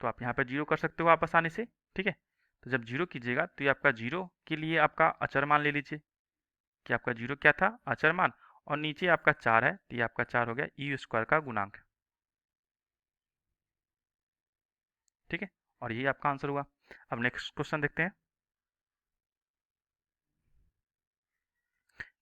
तो आप यहाँ पे 0 कर सकते हो आप आसानी से, ठीक है। तो जब 0 कीजिएगा तो ये आपका 0 के लिए आपका अचर मान ले लीजिए कि आपका 0 क्या था, अचर मान, और नीचे आपका 4 है, तो ये आपका 4 हो गया u² का गुणांक, ठीक है। और ये आपका आंसर हुआ। अब नेक्स्ट क्वेश्चन देखते हैं।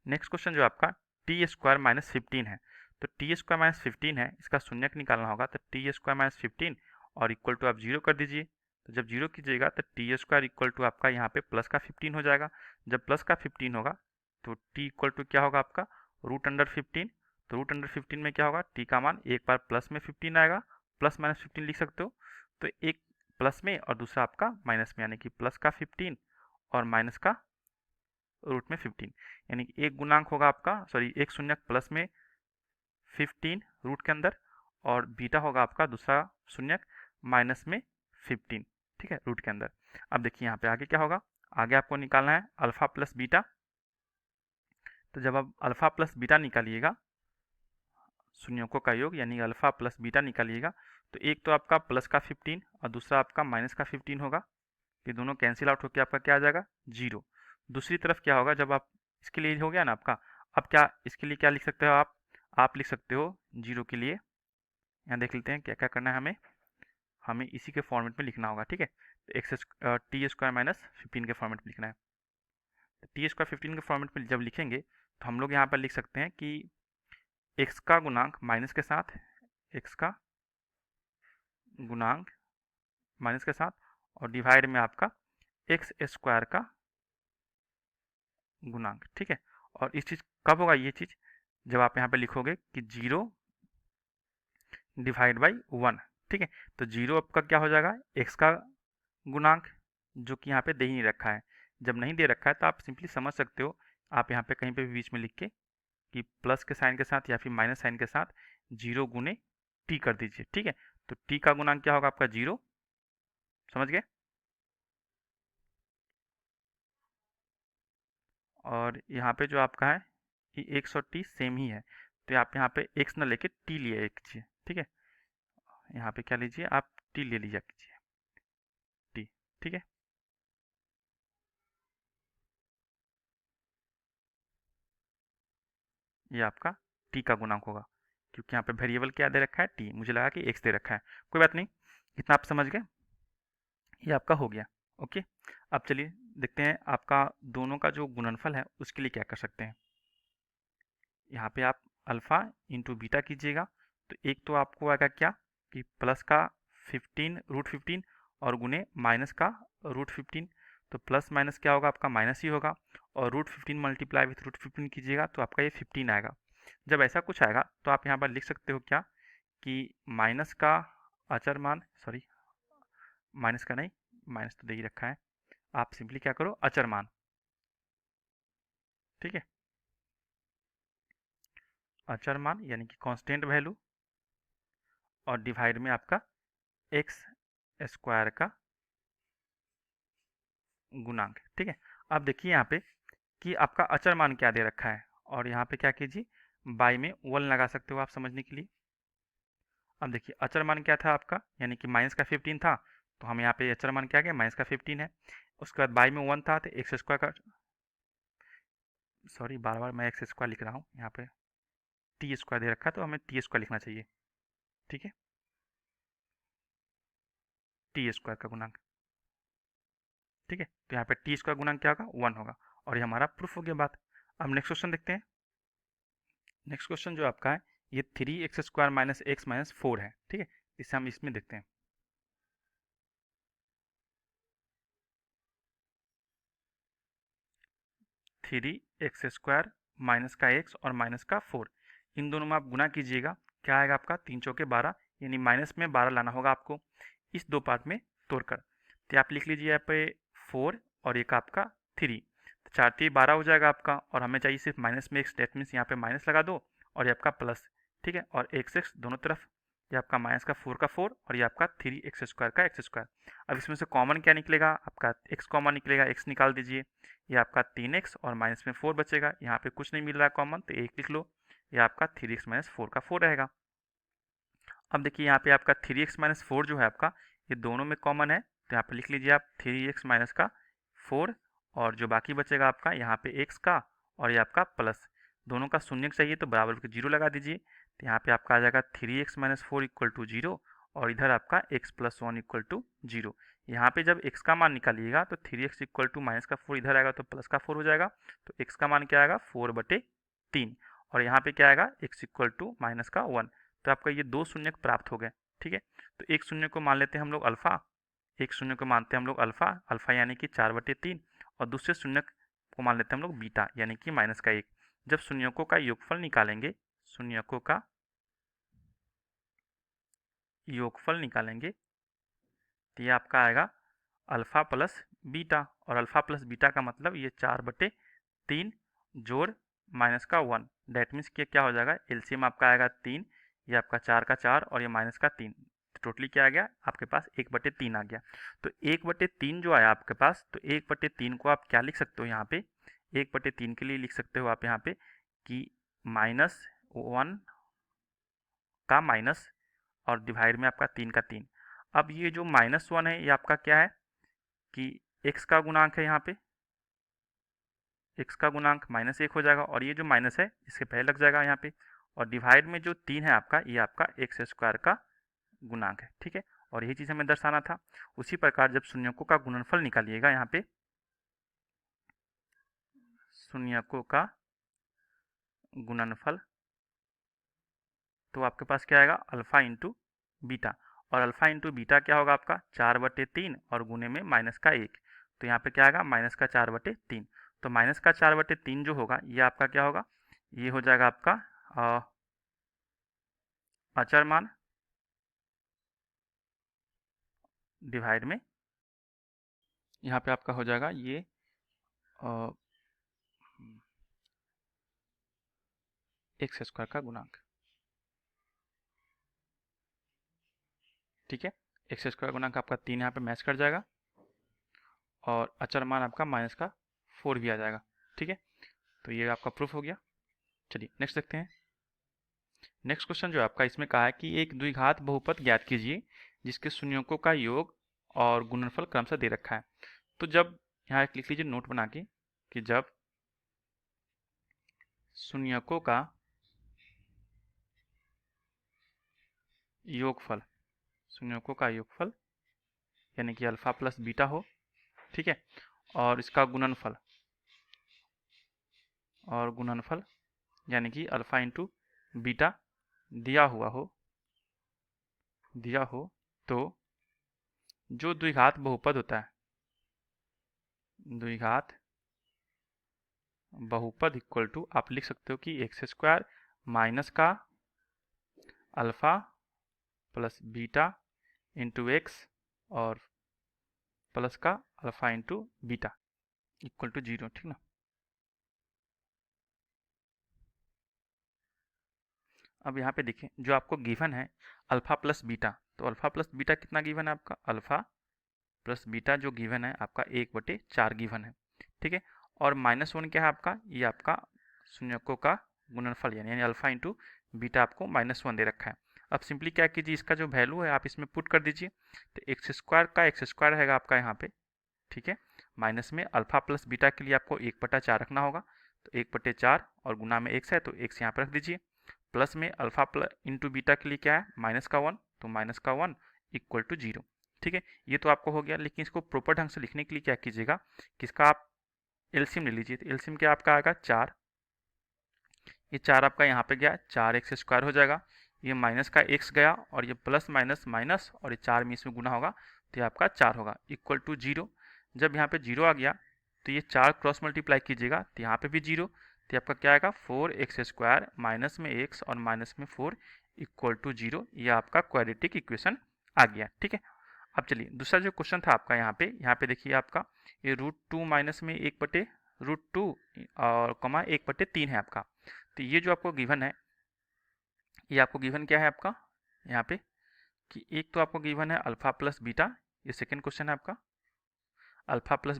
नेक्स्ट क्वेश्चन जो आपका t² माइनस 15 है, तो t² माइनस 15 है, इसका शून्यक निकालना होगा, तो t² माइनस 15 और इक्वल टू आप 0 कर दीजिए। तो जब 0 कीजिएगा तो t² इक्वल टू आपका यहाँ पे प्लस का 15 हो जाएगा। जब प्लस का 15 होगा तो t इक्वल टू क्या होगा आपका √15। तो √15 में क्या होगा, t का मान एक बार प्लस में 15 आएगा, प्लस माइनस 15 लिख सकते हो। तो एक प्लस में और दूसरा आपका माइनस में, यानी कि प्लस का 15 और माइनस का रूट में 15, यानी कि एक गुणांक होगा आपका, सॉरी एक शून्यक प्लस में 15 रूट के अंदर, और बीटा होगा आपका दूसरा शून्यक माइनस में 15, ठीक है, रूट के अंदर। अब देखिए यहाँ पे आगे क्या होगा, आगे आपको निकालना है अल्फा प्लस बीटा। तो जब आप अल्फा प्लस बीटा निकालिएगा, शून्यों का योग यानी अल्फा प्लस बीटा निकालिएगा, तो एक तो आपका प्लस का 15 और दूसरा आपका माइनस का 15 होगा, ये दोनों कैंसिल आउट होकर आपका क्या आ जाएगा 0। दूसरी तरफ क्या होगा, जब आप इसके लिए हो गया ना आपका, अब क्या इसके लिए क्या लिख सकते हो आप लिख सकते हो 0 के लिए, यहाँ देख लेते हैं क्या क्या करना है हमें इसी के फॉर्मेट में लिखना होगा, ठीक है। तो t² माइनस 15 के फॉर्मेट में लिखना है। तो t² 15 के फॉर्मेट में जब लिखेंगे तो हम लोग यहाँ पर लिख सकते हैं कि x का गुणांक माइनस के साथ x का गुणांक माइनस के साथ, और डिवाइड में आपका एक्स स्क्वायर का गुणांक, ठीक है। और इस चीज़ कब होगा, ये चीज़ जब आप यहाँ पे लिखोगे कि 0 डिवाइड बाई 1, ठीक है। तो 0 आपका क्या हो जाएगा, एक्स का गुणांक, जो कि यहाँ पे दे ही नहीं रखा है। जब नहीं दे रखा है तो आप सिंपली समझ सकते हो, आप यहाँ पे कहीं पे भी बीच में लिख के कि प्लस के साइन के साथ या फिर माइनस साइन के साथ 0 गुने टी कर दीजिए, ठीक है। तो टी का गुणांक क्या होगा आपका 0, समझ गए। और यहाँ पे जो आपका है कि एक्स और टी सेम ही है, तो आप यहाँ पे एक्स ना लेके टी लिए एक कीजिए, ठीक है। यहाँ पे क्या लीजिए, आप टी ले लीजिए कीजिए, टी, ठीक है। ये आपका टी का गुणांक होगा, क्योंकि यहाँ पे वेरिएबल क्या दे रखा है, टी, मुझे लगा कि एक्स दे रखा है, कोई बात नहीं, इतना आप समझ गए, ये आपका हो गया। ओके, अब चलिए देखते हैं आपका दोनों का जो गुणनफल है उसके लिए क्या कर सकते हैं। यहाँ पे आप अल्फ़ा इंटू बीटा कीजिएगा, तो एक तो आपको आएगा क्या कि प्लस का 15 √15 और गुने माइनस का √15, तो प्लस माइनस क्या होगा आपका माइनस ही होगा, और √15 मल्टीप्लाई विथ √15 कीजिएगा तो आपका ये 15 आएगा। जब ऐसा कुछ आएगा तो आप यहाँ पर लिख सकते हो क्या कि माइनस का अचर मान, सॉरी माइनस का नहीं, माइनस तो दे ही रखा है, आप सिंपली क्या करो अचर मान, ठीक है, अचर मान यानी कि कांस्टेंट वैल्यू, और डिवाइड में आपका एक्स स्क्वायर का गुणांक, ठीक है। अब देखिए यहाँ पे कि आपका अचर मान क्या दे रखा है, और यहाँ पे क्या कीजिए बाई में 1 लगा सकते हो आप समझने के लिए। अब देखिए अचर मान क्या था आपका, यानी कि माइनस का 15 था, तो हम यहाँ पे अचर मान क्या गया माइनस का 15 है। उसके बाद बाई में 1 था तो एक्स स्क्वायर का, सॉरी बार बार मैं एक्स स्क्वायर लिख रहा हूँ, यहाँ पे टी स्क्वायर दे रखा है तो हमें टी स्क्वायर लिखना चाहिए, ठीक है, टी स्क्वायर का गुणांक, ठीक है। तो यहाँ पे टी स्क्वायर गुणांक क्या होगा 1 होगा, और ये हमारा प्रूफ हो गया बात। अब नेक्स्ट क्वेश्चन देखते हैं। नेक्स्ट क्वेश्चन जो आपका है ये 3x² माइनस एक्स माइनस 4 है, ठीक है। इसे हम इसमें देखते हैं। 3x² माइनस का x और माइनस का 4, इन दोनों में आप गुना कीजिएगा, क्या आएगा आपका 3 चौके 12, यानी माइनस में 12 लाना होगा आपको इस दो पार्ट में तोड़कर। तो आप लिख लीजिए यहाँ पे 4 और एक आपका 3, तो 4 3 12 हो जाएगा आपका, और हमें चाहिए सिर्फ माइनस में x, डेट मीन्स यहाँ पे माइनस लगा दो और ये आपका प्लस, ठीक है, और x दोनों तरफ, ये आपका माइनस का 4 का 4 और ये आपका 3x² का x²। अब इसमें से कॉमन क्या निकलेगा आपका x कॉमन निकलेगा, x निकाल दीजिए, ये आपका 3x और माइनस में 4 बचेगा, यहाँ पे कुछ नहीं मिल रहा है कॉमन तो 1 लिख लो, ये आपका 3x माइनस 4 का 4 रहेगा। अब देखिए यहाँ पे आपका 3x माइनस 4 जो है आपका ये दोनों में कॉमन है, तो यहाँ पे लिख लीजिए आप 3x माइनस का 4, और जो बाकी बचेगा आपका यहाँ पे x का और ये आपका प्लस, दोनों का शून्य चाहिए तो बराबर के 0 लगा दीजिए, तो यहाँ पे आपका आ जाएगा 3x माइनस 4 इक्वल टू 0, और इधर आपका x प्लस 1 इक्वल टू 0। यहाँ पे जब x का मान निकालिएगा तो 3x इक्वल टू माइनस का 4 इधर आएगा तो प्लस का 4 हो जाएगा, तो x का मान क्या आएगा 4/3, और यहाँ पे क्या आएगा x इक्वल टू माइनस का 1, तो आपका ये दो शून्य प्राप्त हो गए, ठीक है। तो एक शून्य को मान लेते हैं हम लोग अल्फ़ा, एक शून्य को मानते हैं हम लोग अल्फ़ा, अल्फ़ा यानी कि 4/3, और दूसरे शून्य को मान लेते हैं हम लोग बीटा यानी कि माइनस का 1। जब शून्यकों का योगफल निकालेंगे, शून्यकों का योगफल निकालेंगे तो ये आपका आएगा अल्फ़ा प्लस बीटा, और अल्फ़ा प्लस बीटा का मतलब ये 4/3 जोड़ माइनस का 1, डेट मीन्स कि क्या हो जाएगा एलसीएम आपका आएगा 3, ये आपका 4 का 4 और ये माइनस का 3, तो टोटली क्या आ गया आपके पास 1/3 आ गया। तो 1/3 जो आया आपके पास, तो 1/3 को आप क्या लिख सकते हो यहाँ पे, 1/3 के लिए लिख सकते हो आप यहाँ पे कि -1 का माइनस और डिवाइड में आपका 3 का 3। अब ये जो -1 है ये आपका क्या है कि x का गुणांक है, यहाँ पे x का गुणांक -1 हो जाएगा, और ये जो माइनस है इसके पहले लग जाएगा यहाँ पे, और डिवाइड में जो 3 है आपका ये आपका x² का गुणांक है, ठीक है। और यही चीज़ हमें दर्शाना था। उसी प्रकार जब शून्यकों का गुणनफल निकालिएगा यहाँ पे, शून्यकों का गुणनफल, तो आपके पास क्या आएगा अल्फ़ा इंटू बीटा, और अल्फा इंटू बीटा क्या होगा आपका 4/3 और गुने में -1। तो यहाँ पे क्या आएगा -4/3। तो -4/3 जो होगा ये आपका क्या होगा, ये हो जाएगा आपका अचर मान डिवाइड में, यहाँ पे आपका हो जाएगा ये एक्स स्क्वायर का गुणांक। ठीक है, एक्स स्क्वायर गुणांक आपका 3 यहाँ पे मैच कर जाएगा और अचर मान आपका -4 भी आ जाएगा। ठीक है, तो ये आपका प्रूफ हो गया। चलिए नेक्स्ट देखते हैं। नेक्स्ट क्वेश्चन जो आपका इसमें कहा है कि एक द्विघात बहुपद ज्ञात कीजिए जिसके शून्यकों का योग और गुणनफल क्रमशः दे रखा है। तो जब यहाँ लिख लीजिए नोट बना के कि जब शून्यकों का योगफल, शून्यकों का योगफल यानी कि अल्फा प्लस बीटा हो, ठीक है, और इसका गुणनफल यानी कि अल्फा इंटू बीटा दिया हो तो जो द्विघात बहुपद होता है, द्विघात बहुपद इक्वल टू आप लिख सकते हो कि एक्स स्क्वायर माइनस का alpha plus beta into X और प्लस का alpha into beta equal to 0। ठीक ना। अब यहाँ पे देखिए जो आपको गिवन है अल्फा प्लस बीटा, तो अल्फा प्लस बीटा कितना गिवन है आपका, अल्फा प्लस बीटा जो गिवन है आपका 1/4 गिवन है। ठीक है, और -1 क्या है आपका, ये आपका शून्यकों का गुणनफल यानी अल्फा इंटू बीटा आपको -1 दे रखा है। अब सिंपली क्या कीजिए, इसका जो वैल्यू है आप इसमें पुट कर दीजिए। तो एक्स स्क्वायर का एक्स स्क्वायर रहेगा आपका यहाँ पे, ठीक है, माइनस में अल्फा प्लस बीटा के लिए आपको 1/4 रखना होगा, तो 1/4 और गुना में एक्स है तो एक्स यहाँ पर रख दीजिए। प्लस में अल्फा प्लस इंटू बीटा के लिए क्या है -1, तो -1 इक्वल टू 0। ठीक है, ये तो आपको हो गया। लेकिन इसको प्रॉपर ढंग से लिखने के लिए क्या कीजिएगा कि इसका आप एलसीएम ले लीजिए। तो एलसीएम क्या आपका आएगा 4, ये 4 आपका यहाँ पे गया 4x स्क्वायर हो जाएगा, ये माइनस का x गया और ये प्लस माइनस माइनस और ये 4 में इसमें गुना होगा तो ये आपका 4 होगा इक्वल टू 0। जब यहाँ पे 0 आ गया तो ये 4 क्रॉस मल्टीप्लाई कीजिएगा तो यहाँ पे भी 0, तो आपका क्या आएगा 4x स्क्वायर माइनस में x और माइनस में 4 इक्वल टू 0। ये आपका क्वाड्रेटिक इक्वेशन आ गया। ठीक है, अब चलिए दूसरा जो क्वेश्चन था आपका यहाँ पे देखिए आपका ये √2 माइनस में 1/√2 और कमा 1/3 है आपका। तो ये जो आपको गिवन है, ये आपको गिवन क्या है आपका यहाँ पे कि एक तो आपको गिवन है अल्फा प्लस बीटा, ये सेकंड क्वेश्चन है आपका alpha plus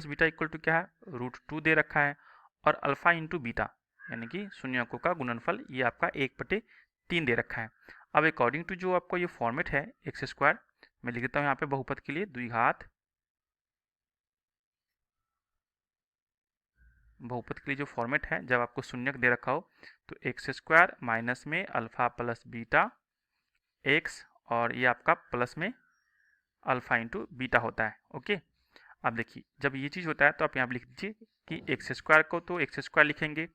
beta equal to क्या है √2 दे रखा है और अल्फा इंटू बीटा यानी कि शून्यकों का गुणनफल ये आपका 1/3 दे रखा है। अब अकॉर्डिंग टू जो आपको ये फॉर्मेट है एक्स स्क्वायर, मैं लिख देता हूँ यहाँ पे बहुपद के लिए द्विघात बहुपद के लिए जो फॉर्मेट है जब आपको शून्यक दे रखा हो तो एक्स स्क्वायर माइनस में अल्फा प्लस बीटा एक्स और ये आपका प्लस में अल्फा इंटू बीटा होता है। ओके, अब देखिए जब ये चीज़ होता है तो आप यहाँ पर लिख दीजिए कि एक्स स्क्वायर को तो एक्स स्क्वायर लिखेंगे,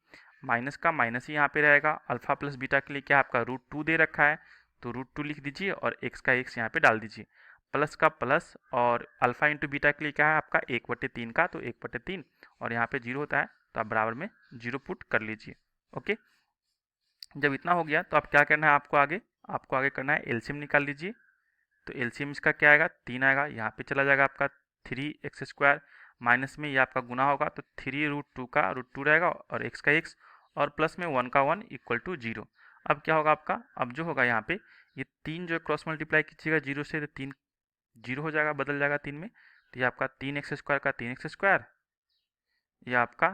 माइनस का माइनस ही यहाँ पे रहेगा, अल्फा प्लस बीटा के लिए क्या आपका √2 दे रखा है तो √2 लिख दीजिए और एक्स का एक्स यहाँ पे डाल दीजिए, प्लस का प्लस और अल्फा इंटू बीटा के लिए क्या है आपका 1/3 का तो 1/3 और यहाँ पे 0 होता है तो आप बराबर में 0 पुट कर लीजिए। ओके, जब इतना हो गया तो आप क्या करना है, आपको आगे करना है एलसीएम निकाल लीजिए। तो एलसीएम इसका क्या आएगा 3 आएगा, यहाँ पे चला जाएगा आपका 3x स्क्वायर माइनस में ये आपका गुना होगा तो 3√2 का √2 रहेगा और x का x और प्लस में 1 का 1 इक्वल टू 0। अब क्या होगा आपका, अब जो होगा यहाँ पे ये 3 जो क्रॉस मल्टीप्लाई कीजिएगा 0 से तो 3 0 हो जाएगा, बदल जाएगा 3 में, तो ये आपका 3x स्क्वायर का 3x स्क्वायर, ये आपका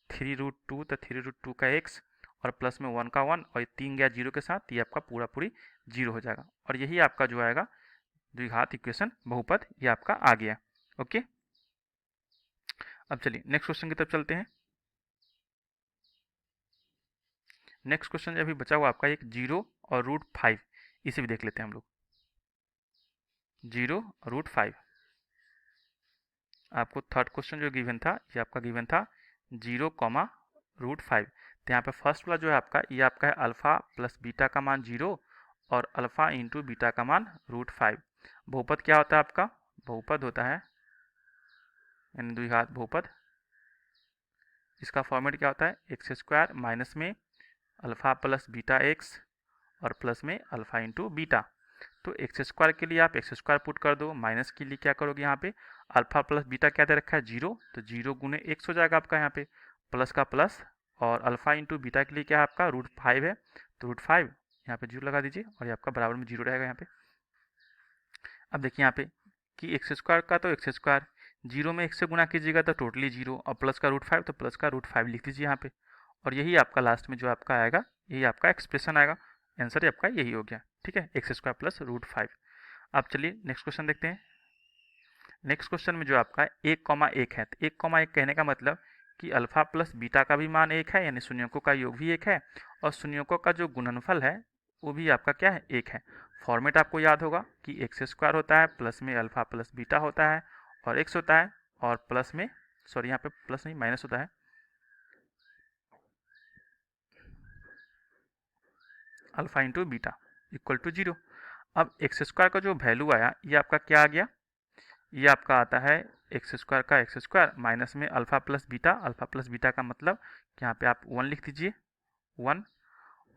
3√2 तो 3√2 का x और प्लस में 1 का 1 और ये 3 गया 0 के साथ, ये आपका पूरी 0 हो जाएगा और यही आपका जो आएगा द्विघात इक्वेशन बहुपद, ये आपका आ गया। ओके, अब चलिए नेक्स्ट क्वेश्चन की तरफ चलते हैं। नेक्स्ट क्वेश्चन अभी बचा हुआ आपका एक 0 और √5, इसे भी देख लेते हैं हम लोग। 0 और √5 आपको थर्ड क्वेश्चन जो गिवन था ये आपका गिवन था 0, √5। तो यहाँ पे फर्स्ट वाला जो है आपका ये आपका है अल्फा प्लस बीटा का मान 0 और अल्फ़ा इंटू बीटा का मान √5। बहुपद क्या होता है आपका? बहुपद होता है यानी द्विघात बहुपद, इसका फॉर्मेट क्या होता है? x² माइनस में अल्फ़ा प्लस बीटा एक्स और प्लस में अल्फ़ा इंटू बीटा। तो x² के लिए आप x² पुट कर दो, माइनस के लिए क्या करोगे यहाँ पे? अल्फ़ा प्लस बीटा क्या दे रखा है? 0, तो 0 गुने x हो जाएगा आपका यहाँ पे, प्लस का प्लस, और अल्फ़ा इंटू बीटा के लिए क्या है आपका? √5 है, तो √5 यहाँ पे 0 लगा दीजिए और ये आपका बराबर में 0 रहेगा यहाँ पे। अब देखिए यहाँ पे कि x² का तो x², 0 में 1 से गुना कीजिएगा तो टोटली 0, और प्लस का √5 तो प्लस का √5 लिख दीजिए यहाँ पे, और यही आपका लास्ट में जो आपका आएगा, यही आपका एक्सप्रेशन आएगा। आंसर आपका यही हो गया, ठीक है, x² प्लस √5। अब चलिए नेक्स्ट क्वेश्चन देखते हैं। नेक्स्ट क्वेश्चन में जो आपका 1,1 है, तो 1,1 कहने का मतलब कि अल्फ़ा प्लस बीटा का भी मान 1 है, यानी शून्यकों का योग भी 1 है, और शून्यकों का जो गुणनफल है वो भी आपका क्या है? 1 है। फॉर्मेट आपको याद होगा कि x² होता है, प्लस में अल्फ़ा प्लस बीटा होता है और x होता है, और प्लस में, सॉरी यहाँ पे प्लस नहीं माइनस होता है, alpha into beta equal to 0। अब x² का जो वैल्यू आया ये आपका क्या आ गया? ये आपका आता है x² का x² माइनस में alpha plus beta. Alpha plus beta का मतलब यहाँ पे आप 1 लिख दीजिए, 1,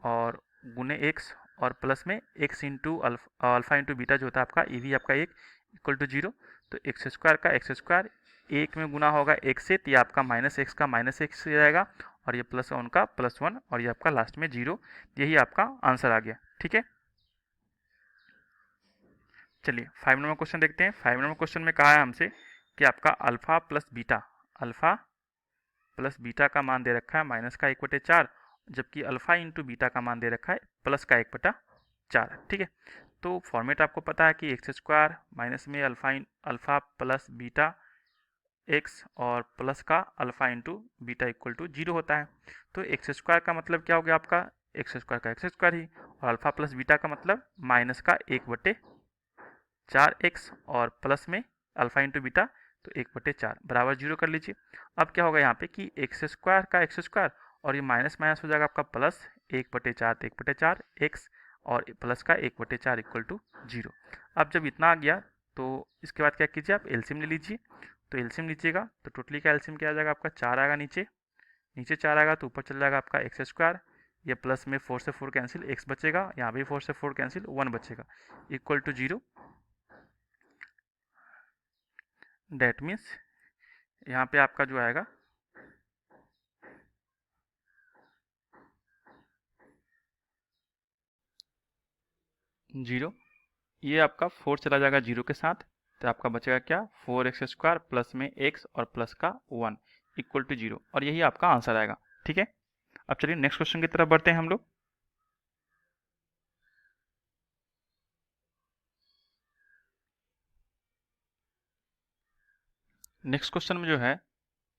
और गुने x, और प्लस में x into alpha into beta जो होता है आपका, ये भी आपका 1 इक्वल टू 0। तो x² का x² 1 में गुना होगा x से, तो ये आपका माइनस x का माइनस x से जाएगा, और ये प्लस 1 का प्लस 1, और ये आपका लास्ट में 0। यही आपका आंसर आ गया, ठीक है। चलिए 5 नंबर क्वेश्चन देखते हैं। 5 नंबर क्वेश्चन में कहा है हमसे कि आपका अल्फ़ा प्लस बीटा का मान दे रखा है माइनस का 1/4, जबकि अल्फ़ा इंटू बीटा का मान दे रखा है प्लस का 1/4, ठीक है। तो फॉर्मेट आपको पता है कि x² माइनस में अल्फ़ा प्लस बीटा एक्स और प्लस का alpha into beta equal to 0 होता है। तो x² का मतलब क्या हो गया आपका? x² का x² ही, और अल्फ़ा प्लस बीटा का मतलब माइनस का 1/4x, और प्लस में अल्फ़ा इंटू बीटा, तो 1/4 बराबर 0 कर लीजिए। अब क्या होगा यहाँ पे कि x² का x² और ये माइनस माइनस हो जाएगा आपका प्लस, 1/4 तो 1/4 x, और प्लस का 1/4 इक्वल टू 0। अब जब इतना आ गया तो इसके बाद क्या कीजिए, आप एलसीएम ले लीजिए। तो एलसीएम लीजिएगा तो टोटली का एलसीएम क्या आ जाएगा आपका? 4 आएगा, नीचे 4 आएगा, तो ऊपर चल जाएगा आपका x², ये प्लस में 4 से 4 कैंसिल, x बचेगा, यहाँ भी 4 से 4 कैंसिल, 1 बचेगा, इक्वल टू 0। डेट मीन्स यहाँ पे आपका जो आएगा 0, ये आपका 4 चला जाएगा 0 के साथ, तो आपका बचेगा क्या? 4x² प्लस में x और प्लस का 1 इक्वल टू 0, और यही आपका आंसर आएगा, ठीक है। अब चलिए नेक्स्ट क्वेश्चन की तरफ बढ़ते हैं हम लोग। नेक्स्ट क्वेश्चन में जो है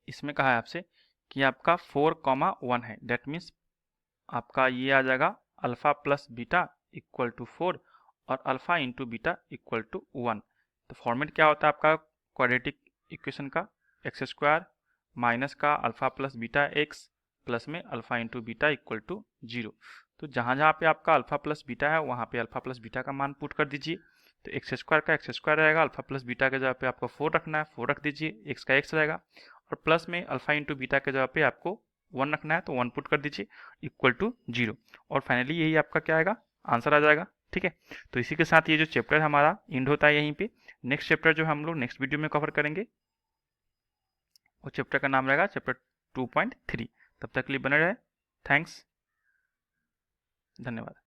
इसमें कहा है आपसे कि आपका 4,1 है, डेट मीन्स आपका ये आ जाएगा alpha plus beta equal to 4 और alpha into beta equal to 1। तो फॉर्मेट क्या होता है आपका क्वाड्रेटिक इक्वेशन का? x² माइनस का alpha plus beta x plus में alpha into beta equal to 0। तो जहाँ जहाँ पे आपका अल्फ़ा प्लस बीटा है वहाँ पे अल्फ़ा प्लस बीटा का मान पुट कर दीजिए। तो x² का x² रहेगा, अल्फ़ा प्लस बीटा के जगह पे आपको 4 रखना है, 4 रख दीजिए, x का x रहेगा, और प्लस में अल्फ़ा इंटू बीटा के जगह पे आपको 1 रखना है, तो 1 पुट कर दीजिए इक्वल टू 0, और फाइनली यही आपका क्या आएगा? आंसर आ जाएगा, ठीक है। तो इसी के साथ ये जो चैप्टर हमारा एंड होता है यहीं पे। नेक्स्ट चैप्टर जो हम लोग नेक्स्ट वीडियो में कवर करेंगे, वो चैप्टर का नाम रहेगा चैप्टर 2.3। तब तक के लिए बने रहे, थैंक्स, धन्यवाद।